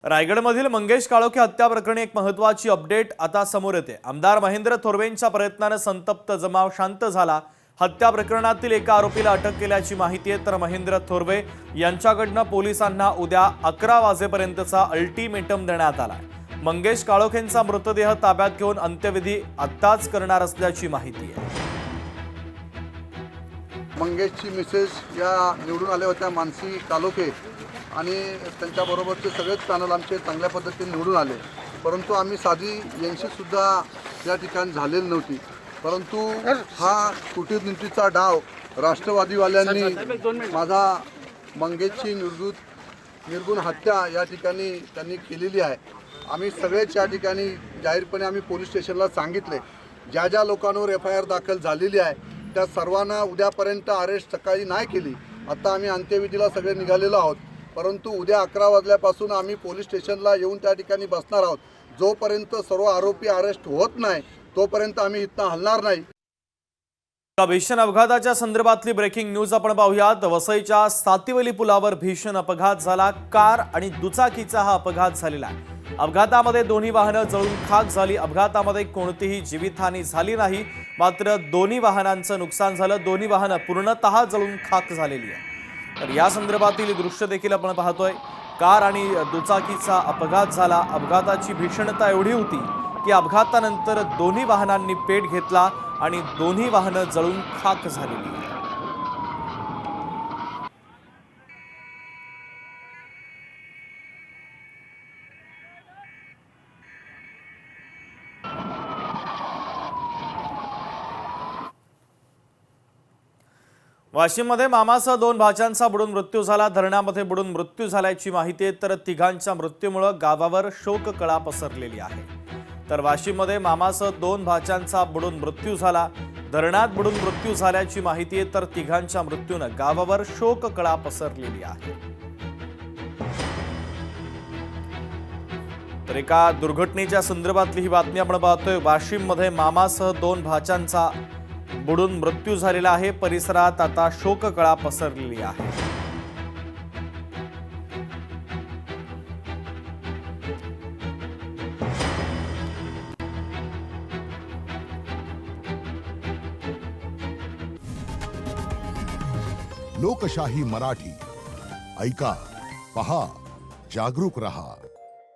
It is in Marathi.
रायगडमधील मंगेश काळोखे हत्या प्रकरणी एक महत्त्वाची अपडेट आता समोर येते। आमदार महेंद्र थोरवेंच्या प्रयत्नाने संतप्त जमाव शांत झाला। हत्या प्रकरणातील एका आरोपीला अटक केल्याची माहिती आहे, तर महेंद्र थोरवे यांच्याकडून पोलिसांना उद्या 11 वाजेपर्यंतचा अल्टिमेटम देण्यात आला। मंगेश काळोखेंचा मृतदेह ताब्यात घेऊन अंत्यविधी आत्ताच करणार असल्याची माहिती आहे। मंगेशची मिसेस या निवडून आल्या होत्या मानसी काळोखे आणि त्यांच्याबरोबरचे सगळेच पॅनल आमचे चांगल्या पद्धतीने निवडून आले, परंतु आम्ही साधी यांची सुद्धा या ठिकाणी झालेली नव्हती। परंतु हा कूटनीतीचा डाव राष्ट्रवादीवाल्यांनी माझा मंगेशची निर्गुण हत्या या ठिकाणी त्यांनी केलेली आहे। आम्ही सगळेच या ठिकाणी जाहीरपणे आम्ही पोलीस स्टेशनला सांगितले, ज्या ज्या लोकांवर FIR दाखल झालेली आहे त्या सर्वांना उद्यापर्यंत अरेस्ट सकाळी नाही केली। आता आम्ही अंत्यविधीला सगळे निघालेलो आहोत, परंतु उद्या 11 वाजल्यापासून आम्ही पोलीस स्टेशनला येऊन त्या ठिकाणी बसणार आहोत। जोपर्यंत सर्व आरोपी अरेस्ट होत नाही तोपर्यंत आम्ही इथं हलणार नाही। भीषण अपघाताच्या संदर्भातली ब्रेकिंग न्यूज आपण पाहूयात। वसईच्या सातिवली पुलावर भीषण अपघात झाला। कार आणि दुचाकीचा हा अपघात झालेला आहे। अपघातामध्ये दोन्ही वाहनं जळून खाक झाली। अपघातामध्ये कोणतीही जीवितहानी झाली नाही, मात्र दोन्ही वाहनांचं नुकसान झालं। दोन्ही वाहनं पूर्णतः जळून खाक झालेली आहे। तर या संदर्भातील दृश्य देखील आपण पाहतोय। कार आणि दुचाकीचा अपघात झाला। अपघाताची भीषणता एवढी होती की अपघातानंतर दोन्ही वाहनांनी पेट घेतला आणि दोन्ही वाहनं जळून खाक झालेली आहे। वाशिममध्ये मामासह 2 भाच्यांचा बुडून मृत्यू झाला। धरणामध्ये बुडून मृत्यू झाल्याची माहिती आहे, तर तिघांच्या मृत्यूमुळे गावावर शोककळा पसरलेली आहे। तर वाशिममध्ये मामासह 2 भाच्यांचा बुडून मृत्यू झाला। धरणात बुडून मृत्यू झाल्याची माहिती आहे, तर तिघांच्या मृत्यूने गावावर शोककळा पसरलेली आहे। तर एका दुर्घटनेच्या संदर्भातली ही बातमी आपण पाहतोय। वाशिममध्ये मामासह 2 भाच्यांचा बुडून मृत्यू झालेला आहे। परिसरात आता शोककळा पसरलेली आहे। लोकशाही मराठी ऐका, पहा, जागरूक रहा।